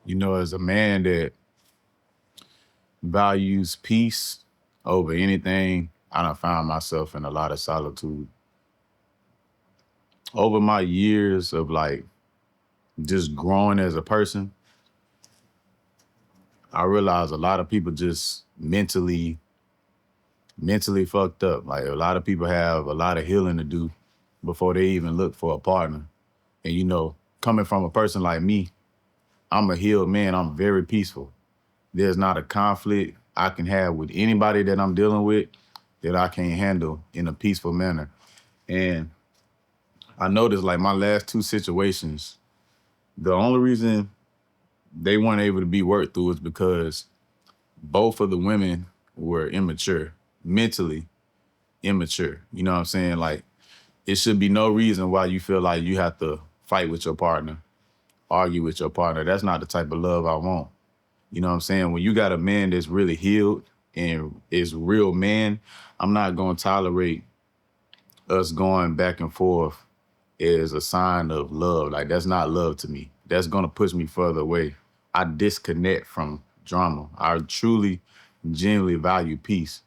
As a man that values peace over anything, I done found myself in a lot of solitude. Over my years of like just growing as a person, I realized a lot of people just mentally fucked up. Like a lot of people have a lot of healing to do before they even look for a partner. And coming from a person like me, I'm a healed man. I'm very peaceful. There's not a conflict I can have with anybody that I'm dealing with that I can't handle in a peaceful manner. And I noticed like my last two situations, the only reason they weren't able to be worked through is because both of the women were immature, mentally immature. You know what I'm saying? Like it should be no reason why you feel like you have to fight with your partner, argue with your partner. That's not the type of love I want. You know what I'm saying? When you got a man that's really healed and is real man, I'm not gonna tolerate us going back and forth as a sign of love. Like that's not love to me. That's gonna push me further away. I disconnect from drama. I truly, genuinely value peace.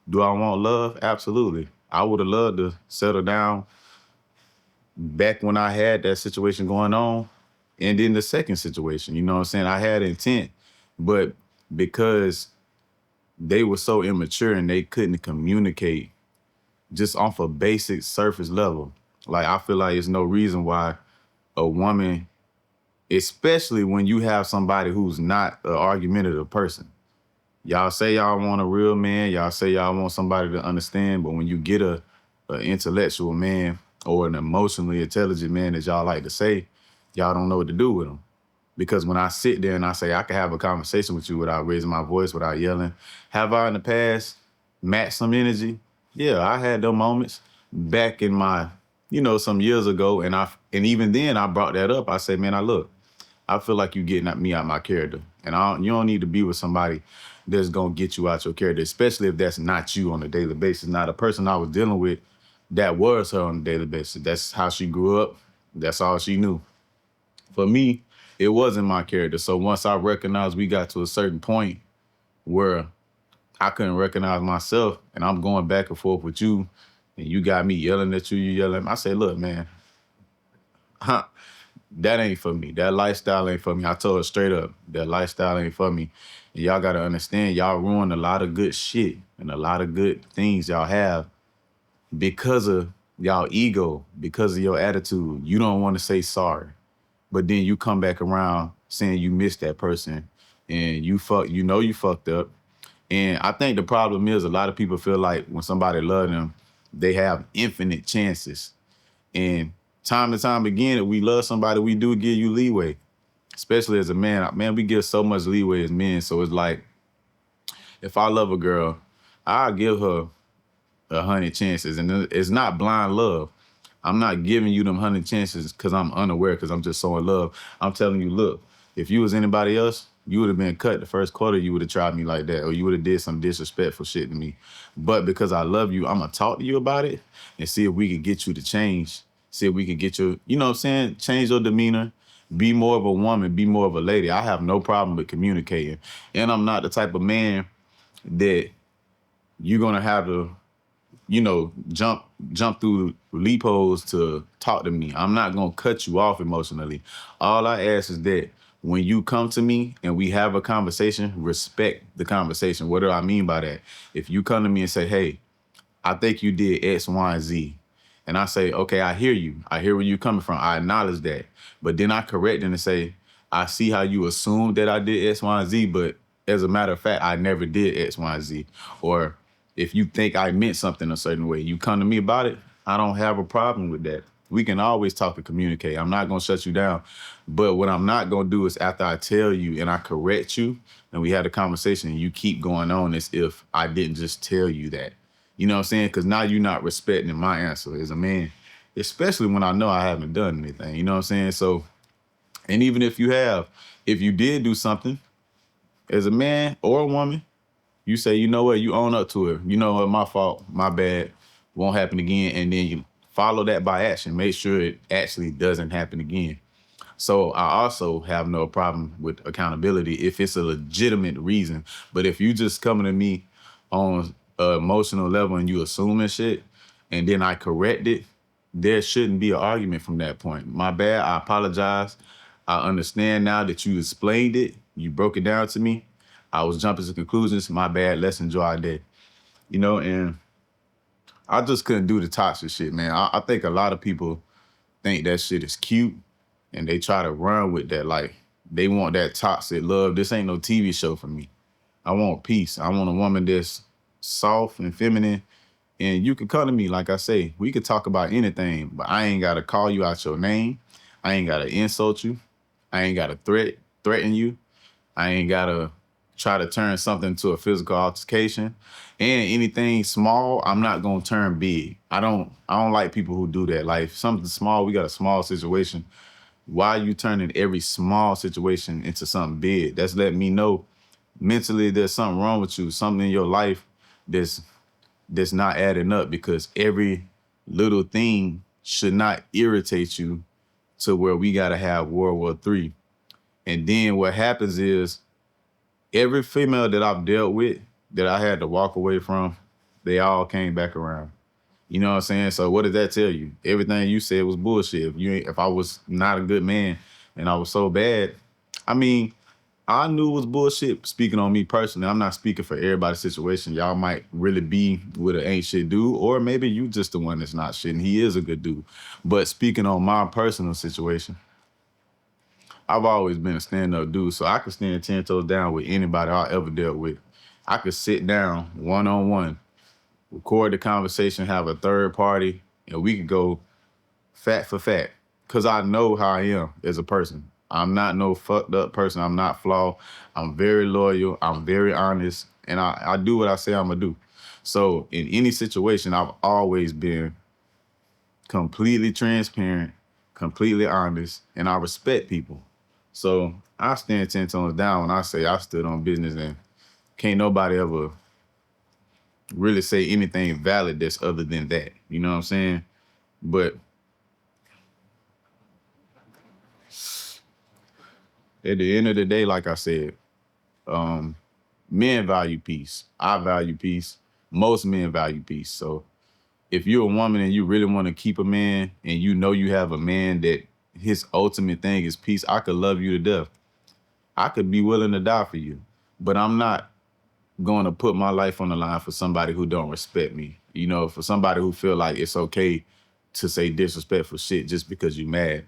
Do I want love? Absolutely. I would have loved to settle down back when I had that situation going on. And then the second situation, you know what I'm saying? I had intent, but because they were so immature and they couldn't communicate just off a basic surface level. Like I feel like there's no reason why a woman, especially when you have somebody who's not an argumentative person. Y'all say y'all want a real man, y'all say y'all want somebody to understand, but when you get a intellectual man or an emotionally intelligent man, as y'all like to say, y'all don't know what to do with them. Because when I sit there and I say I can have a conversation with you without raising my voice, without yelling, have I in the past matched some energy? Yeah, I had those moments back in my, some years ago, and even then I brought that up. I said, man, I feel like you getting at me out my character, and you don't need to be with somebody that's gonna get you out your character, especially if that's not you on a daily basis. Now, the person I was dealing with, that was her on a daily basis. That's how she grew up. That's all she knew. For me, it wasn't my character. So once I recognized we got to a certain point where I couldn't recognize myself and I'm going back and forth with you and you got me yelling at you, you yelling at me. I say, look, man, that ain't for me. That lifestyle ain't for me. I told her straight up, that lifestyle ain't for me. And y'all gotta understand, y'all ruined a lot of good shit and a lot of good things y'all have because of y'all ego, because of your attitude. You don't want to say sorry. But then you come back around saying you missed that person and you fucked up. And I think the problem is a lot of people feel like when somebody love them, they have infinite chances. And time and time again, if we love somebody, we do give you leeway, especially as a man. Man, we give so much leeway as men. So it's like, if I love a girl, I'll give her 100 chances. And it's not blind love. I'm not giving you them 100 chances because I'm unaware, because I'm just so in love. I'm telling you, look, if you was anybody else, you would have been cut the first quarter. You would have tried me like that, or you would have did some disrespectful shit to me. But because I love you, I'm gonna talk to you about it and see if we can get you to change. See if we can get you, you know what I'm saying, change your demeanor. Be more of a woman. Be more of a lady. I have no problem with communicating, and I'm not the type of man that you're gonna have to jump through loopholes to talk to me. I'm not gonna cut you off emotionally. All I ask is that when you come to me and we have a conversation, respect the conversation. What do I mean by that? If you come to me and say, hey, I think you did X, Y, and Z. And I say, okay, I hear you. I hear where you're coming from. I acknowledge that. But then I correct and say, I see how you assumed that I did X, Y, and Z, but as a matter of fact, I never did X, Y, and Z. Or if you think I meant something a certain way, you come to me about it, I don't have a problem with that. We can always talk and communicate. I'm not gonna shut you down. But what I'm not gonna do is after I tell you and I correct you and we had a conversation and you keep going on as if I didn't just tell you that. You know what I'm saying? Because now you're not respecting my answer as a man, especially when I know I haven't done anything. You know what I'm saying? So, and even if you have, if you did do something as a man or a woman, you say, you know what, you own up to it. You know what, my fault, my bad, won't happen again. And then you follow that by action. Make sure it actually doesn't happen again. So I also have no problem with accountability if it's a legitimate reason. But if you just coming to me on an emotional level and you assuming shit, and then I correct it, there shouldn't be an argument from that point. My bad. I apologize. I understand now that you explained it. You broke it down to me. I was jumping to conclusions. My bad. Let's enjoy our day. And I just couldn't do the toxic shit, man. I think a lot of people think that shit is cute and they try to run with that. Like, they want that toxic love. This ain't no TV show for me. I want peace. I want a woman that's soft and feminine. And you can come to me, like I say, we could talk about anything, but I ain't gotta call you out your name. I ain't gotta insult you. I ain't gotta threaten you. I ain't gotta try to turn something into a physical altercation. And anything small, I'm not gonna turn big. I don't like people who do that. Like, if something small, we got a small situation. Why are you turning every small situation into something big? That's letting me know mentally there's something wrong with you, something in your life that's not adding up, because every little thing should not irritate you to where we gotta have World War III. And then what happens is every female that I've dealt with that I had to walk away from, they all came back around. You know what I'm saying? So what does that tell you? Everything you said was bullshit. If I was not a good man and I was so bad, I mean, I knew it was bullshit. Speaking on me personally, I'm not speaking for everybody's situation. Y'all might really be with an ain't shit dude, or maybe you just the one that's not shit and he is a good dude. But speaking on my personal situation, I've always been a stand-up dude, so I could stand 10 toes down with anybody I ever dealt with. I could sit down one-on-one, record the conversation, have a third party, and we could go fact for fact, because I know how I am as a person. I'm not no fucked up person. I'm not flawed. I'm very loyal. I'm very honest. And I do what I say I'm going to do. So in any situation, I've always been completely transparent, completely honest, and I respect people. So I stand 10 tones down when I say I stood on business, and can't nobody ever really say anything valid that's other than that. You know what I'm saying? But at the end of the day, like I said, men value peace. I value peace. Most men value peace. So if you're a woman and you really want to keep a man and you know you have a man that his ultimate thing is peace, I could love you to death. I could be willing to die for you. But I'm not going to put my life on the line for somebody who don't respect me. For somebody who feel like it's okay to say disrespectful shit just because you mad.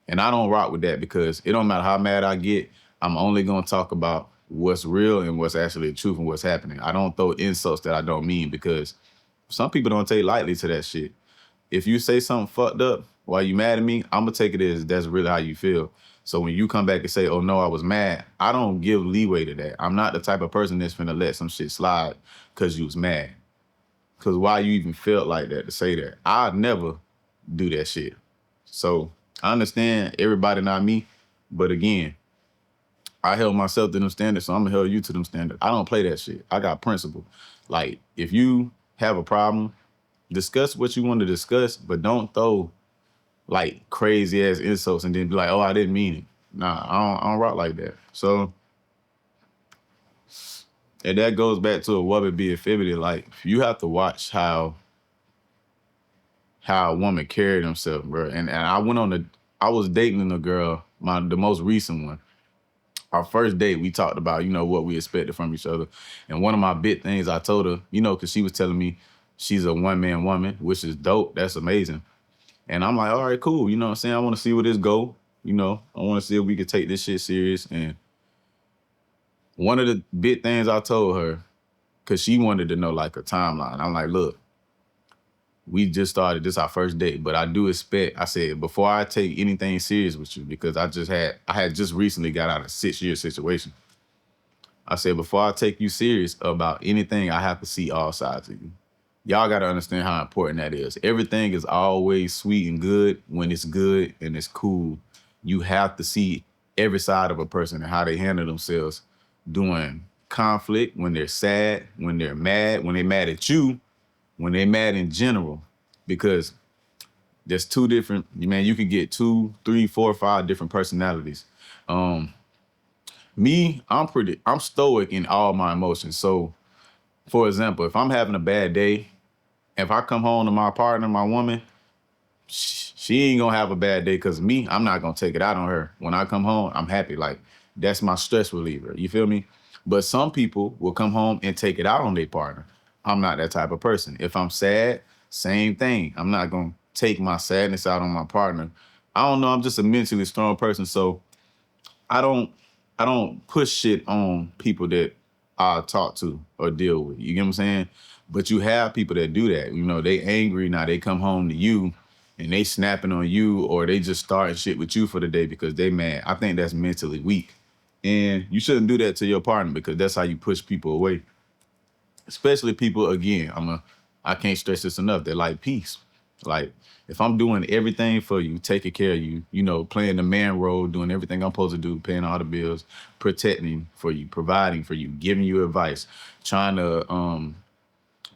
And I don't rock with that, because it don't matter how mad I get, I'm only gonna talk about what's real and what's actually the truth and what's happening. I don't throw insults that I don't mean, because some people don't take lightly to that shit. If you say something fucked up while you mad at me, I'm gonna take it as that's really how you feel. So when you come back and say, oh no, I was mad, I don't give leeway to that. I'm not the type of person that's finna let some shit slide because you was mad. Because why you even felt like that to say that? I'd never do that shit. So I understand everybody not me, but again, I held myself to them standards, so I'm gonna hold you to them standards. I don't play that shit. I got principle. Like, if you have a problem, discuss what you want to discuss, but don't throw like crazy ass insults and then be like, oh, I didn't mean it. Nah, I don't rock like that. So, and that goes back to a woman being feminine. Like, you have to watch how a woman carried themselves, bro. And I was dating a girl, the most recent one. Our first date, we talked about, what we expected from each other. And one of my big things I told her, because she was telling me she's a one-man woman, which is dope. That's amazing. And I'm like, all right, cool. You know what I'm saying? I want to see where this go. I want to see if we could take this shit serious. And one of the big things I told her, because she wanted to know like a timeline, I'm like, look, we just started, this our first date, but I do expect, I said, before I take anything serious with you, because I had just recently got out of a 6-year situation. I said, before I take you serious about anything, I have to see all sides of you. Y'all got to understand how important that is. Everything is always sweet and good when it's good and it's cool. You have to see every side of a person and how they handle themselves during conflict, when they're sad, when they're mad, when they're mad at you, when they're mad in general. Because There's two different, man, you could get 2, 3, 4, 5 different personalities. Um, I'm stoic in all my emotions. So, for example, if I'm having a bad day, if I come home to my partner, my woman, she ain't gonna have a bad day because me, I'm not gonna take it out on her. When I come home, I'm happy. Like, that's my stress reliever. You feel me? But some people will come home and take it out on their partner. I'm not that type of person. If I'm sad, same thing. I'm not gonna take my sadness out on my partner. I don't know. I'm just a mentally strong person. So I don't I don't push shit on people that I talk to or deal with. You get what I'm saying? But you have people that do that. You know, they angry now. They come home to you and they snapping on you, or they just starting shit with you for the day because they mad. I think that's mentally weak. And you shouldn't do that to your partner because that's how you push people away. Especially people, again, I can't stress this enough. They like peace. Like, if I'm doing everything for you, taking care of you, playing the man role, doing everything I'm supposed to do, paying all the bills, protecting for you, providing for you, giving you advice, trying to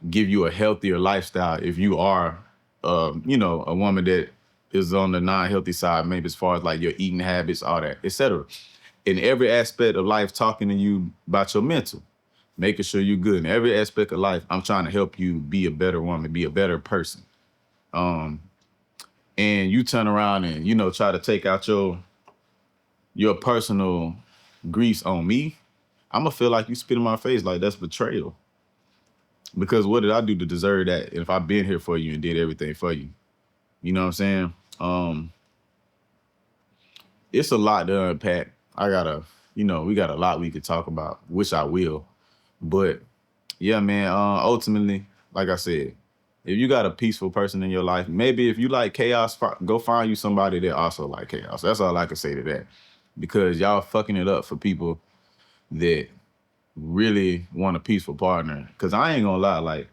give you a healthier lifestyle if you are, a woman that is on the non-healthy side, maybe as far as like your eating habits, all that, etc. In every aspect of life, talking to you about your mental, making sure you're good in every aspect of life. I'm trying to help you be a better woman, be a better person. Um, and you turn around and try to take out your personal griefs on me, I'm gonna feel like you spit in my face. Like, that's betrayal. Because what did I do to deserve that if I've been here for you and did everything for you? You know what I'm saying? It's a lot to unpack. We got a lot we could talk about, which I will. But yeah, man, ultimately, like I said, if you got a peaceful person in your life, maybe if you like chaos, go find you somebody that also like chaos. That's all I can say to that. Because y'all fucking it up for people that really want a peaceful partner. Because I ain't gonna lie, like,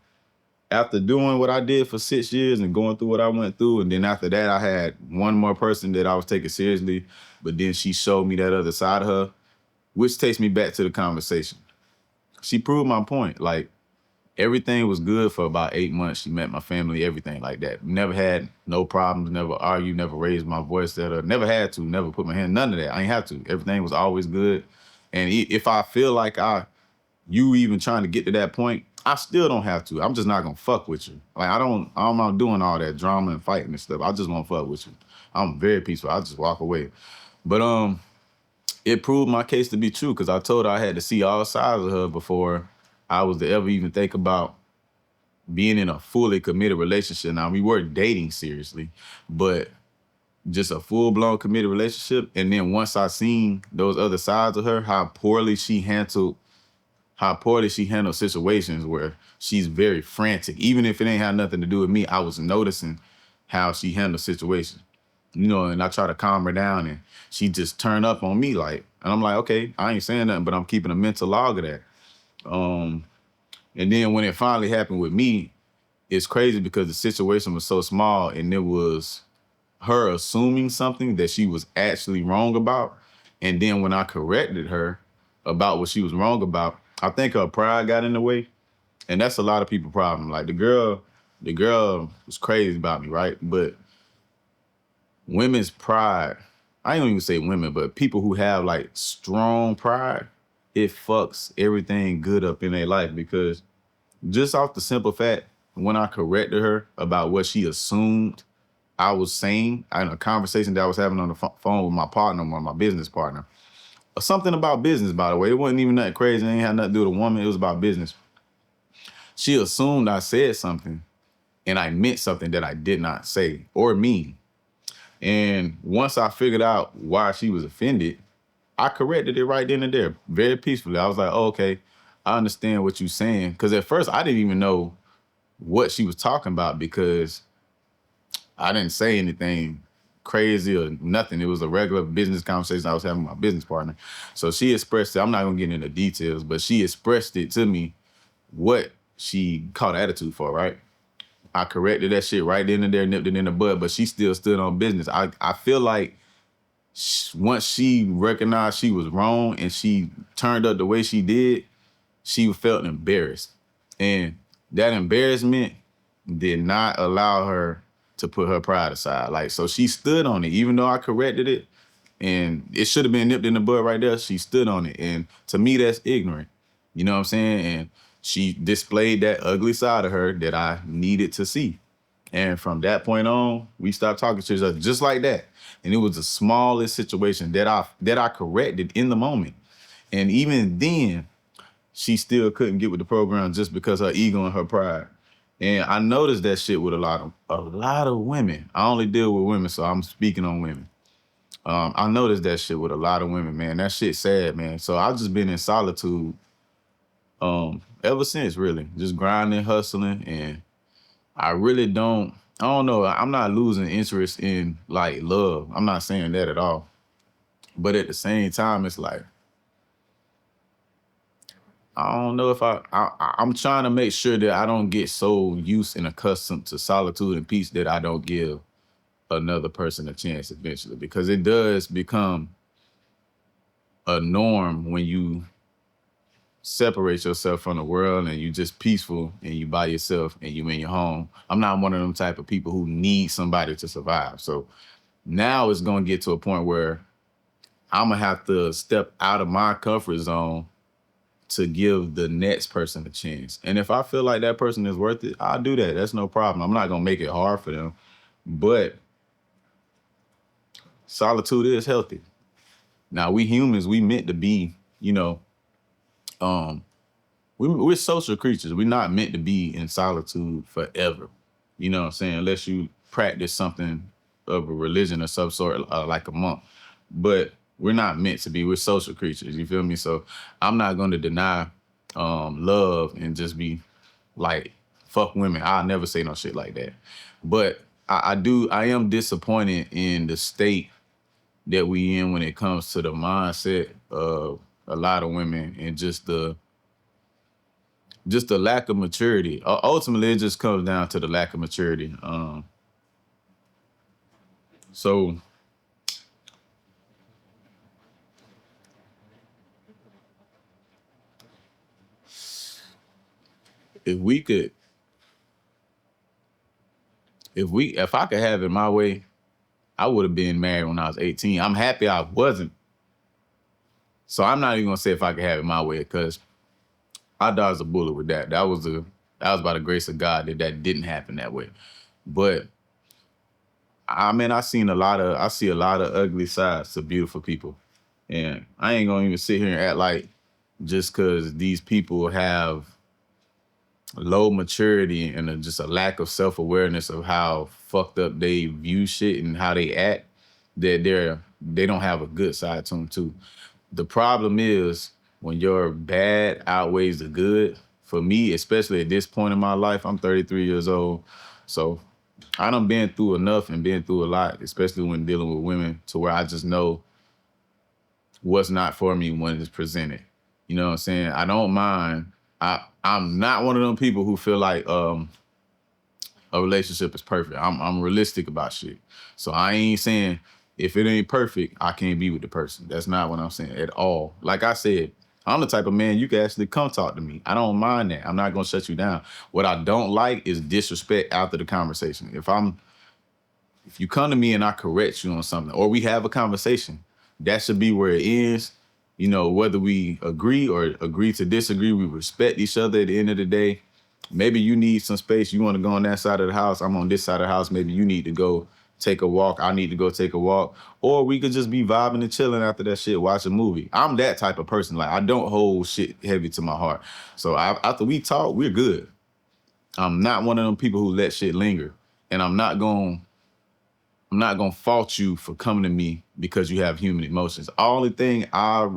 after doing what I did for 6 years and going through what I went through, and then after that, I had one more person that I was taking seriously, but then she showed me that other side of her, which takes me back to the conversation. She proved my point. Like, everything was good for about 8 months. She met my family, everything like that. Never had no problems, never argued, never raised my voice at her, never had to, never put my hand, none of that. I ain't have to. Everything was always good. And if I feel like you even trying to get to that point, I still don't have to. I'm just not gonna fuck with you. Like, I'm not doing all that drama and fighting and stuff. I just won't fuck with you. I'm very peaceful. I just walk away. But it proved my case to be true because I told her I had to see all sides of her before I was to ever even think about being in a fully committed relationship. Now, we were dating seriously, but just a full-blown committed relationship. And then once I seen those other sides of her, how poorly she handled situations where she's very frantic. Even if it ain't had nothing to do with me, I was noticing how she handled situations. And I try to calm her down and she just turn up on me, like, and I'm like, okay, I ain't saying nothing, but I'm keeping a mental log of that. And then when it finally happened with me, it's crazy because the situation was so small and it was her assuming something that she was actually wrong about. And then when I corrected her about what she was wrong about, I think her pride got in the way. And that's a lot of people's problem. Like, the girl was crazy about me, right? But women's pride, I don't even say women, but people who have like strong pride, it fucks everything good up in their life because just off the simple fact, when I corrected her about what she assumed I was saying in a conversation that I was having on the phone with my partner, my business partner, something about business, by the way. It wasn't even nothing crazy. It ain't had nothing to do with a woman. It was about business. She assumed I said something and I meant something that I did not say or mean. And once I figured out why she was offended, I corrected it right then and there, very peacefully. I was like, oh, okay, I understand what you're saying. Because at first I didn't even know what she was talking about because I didn't say anything crazy or nothing. It was a regular business conversation I was having with my business partner. So she expressed it. I'm not going to get into details, but she expressed it to me what she caught attitude for, right? I corrected that shit right then and there, nipped it in the bud, but she still stood on business. I feel like once she recognized she was wrong and she turned up the way she did, she felt embarrassed. And that embarrassment did not allow her to put her pride aside. Like, so she stood on it, even though I corrected it, and it should have been nipped in the bud right there. She stood on it, and to me, that's ignorant. You know what I'm saying? And she displayed that ugly side of her that I needed to see. And from that point on, we stopped talking to each other just like that. And it was the smallest situation that I corrected in the moment. And even then, she still couldn't get with the program just because her ego and her pride. And I noticed that shit with a lot of women. I only deal with women, so I'm speaking on women. I noticed that shit with a lot of women, man. That shit sad, man. So I've just been in solitude ever since, really. Just grinding, hustling, and I don't know, I'm not losing interest in like love. I'm not saying that at all. But at the same time, it's like, I don't know if I'm trying to make sure that I don't get so used and accustomed to solitude and peace that I don't give another person a chance eventually, because it does become a norm when you separate yourself from the world and you just peaceful and you by yourself and you in your home. I'm not one of them type of people who need somebody to survive. So now it's gonna get to a point where I'm gonna have to step out of my comfort zone to give the next person a chance. And if I feel like that person is worth it, I'll do that. That's no problem. I'm not gonna make it hard for them. But solitude is healthy. Now we humans, we meant to be, um, we're social creatures. We're not meant to be in solitude forever. You know what I'm saying? Unless you practice something of a religion or some sort, like a monk. But we're not meant to be. We're social creatures. You feel me? So I'm not going to deny love and just be like, fuck women. I'll never say no shit like that. But I am disappointed in the state that we in when it comes to the mindset of a lot of women and just the lack of maturity. Ultimately, it just comes down to the lack of maturity. So if we could, if I could have it my way, I would have been married when I was 18. I'm happy I wasn't. So I'm not even gonna say if I could have it my way, because I dodged a bullet with that. That was by the grace of God that didn't happen that way. But I mean, I see a lot of ugly sides to beautiful people. And I ain't gonna even sit here and act like just because these people have low maturity and just a lack of self-awareness of how fucked up they view shit and how they act, that they don't have a good side to them too. The problem is when your bad outweighs the good. For me, especially at this point in my life, I'm 33 years old. So I done been through enough and been through a lot, especially when dealing with women, to where I just know what's not for me when it's presented. You know what I'm saying? I don't mind. I'm not one of them people who feel like a relationship is perfect. I'm realistic about shit. So I ain't saying if it ain't perfect, I can't be with the person. That's not what I'm saying at all. Like I said, I'm the type of man you can actually come talk to me. I don't mind that. I'm not gonna shut you down. What I don't like is disrespect after the conversation. If you come to me and I correct you on something, or we have a conversation, that should be where it ends. Whether we agree or agree to disagree, we respect each other at the end of the day. Maybe you need some space. You want to go on that side of the house. I'm on this side of the house. Maybe you need to go take a walk. I need to go take a walk. Or we could just be vibing and chilling after that shit, watch a movie. I'm that type of person. Like, I don't hold shit heavy to my heart. So after we talk, we're good. I'm not one of them people who let shit linger. And I'm not gonna fault you for coming to me because you have human emotions. The only thing I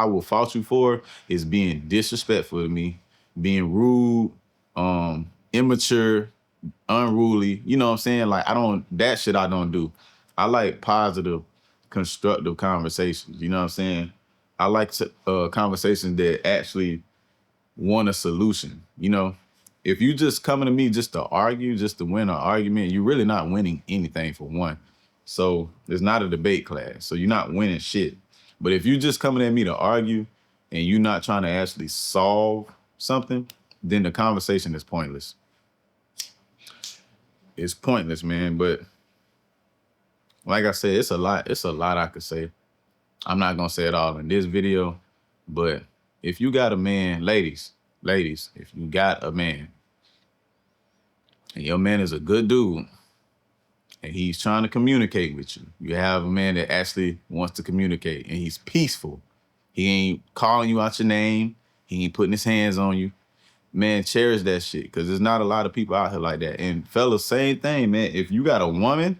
will fault you for is being disrespectful to me, being rude, immature, unruly. You know what I'm saying? Like, that shit I don't do. I like positive, constructive conversations. You know what I'm saying? I like conversations that actually want a solution. If you just coming to me just to argue, just to win an argument, you're really not winning anything, for one. So it's not a debate class. So you're not winning shit. But if you just coming at me to argue and you're not trying to actually solve something, then the conversation is pointless. it's pointless, man. But like I said, it's a lot. It's a lot I could say. I'm not gonna say it all in this video, but if you got a man, ladies, if you got a man and your man is a good dude and he's trying to communicate with you, you have a man that actually wants to communicate and he's peaceful. He ain't calling you out your name. He ain't putting his hands on you. Man, cherish that shit because there's not a lot of people out here like that. And fellas, same thing, man. If you got a woman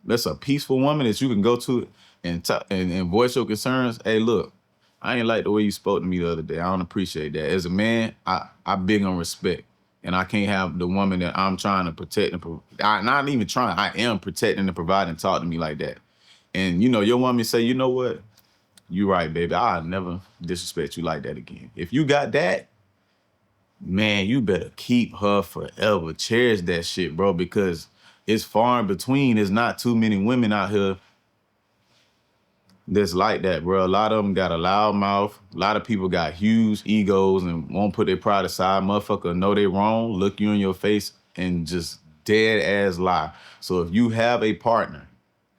that's a peaceful woman that you can go to and talk and voice your concerns. Hey, look, I ain't like the way you spoke to me the other day. I don't appreciate that. As a man, I big on respect. And I can't have the woman that I'm trying to protect and not even trying, I am protecting and providing talk to me like that. And you know, your woman say, you know what? You right, baby. I'll never disrespect you like that again. If you got that, man, you better keep her forever. Cherish that shit, bro, because it's far in between. There's not too many women out here that's like that, bro. A lot of them got a loud mouth. A lot of people got huge egos and won't put their pride aside. Motherfucker know they wrong, look you in your face, and just dead ass lie. So if you have a partner,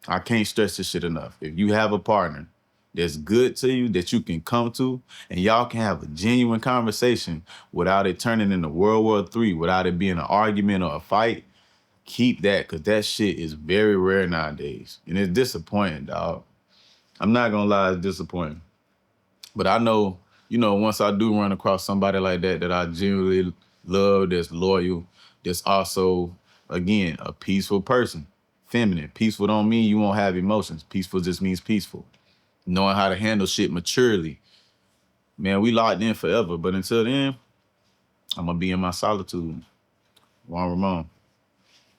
I can't stress this shit enough. If you have a partner that's good to you, that you can come to, and y'all can have a genuine conversation without it turning into World War III, without it being an argument or a fight, keep that, because that shit is very rare nowadays. And it's disappointing, dog. I'm not gonna lie, it's disappointing. But I know, you know, once I do run across somebody like that, that I genuinely love, that's loyal, that's also, again, a peaceful person, feminine. Peaceful don't mean you won't have emotions. Peaceful just means peaceful. Knowing how to handle shit maturely. Man, we locked in forever. But until then, I'm gonna be in my solitude. Juan Ramon.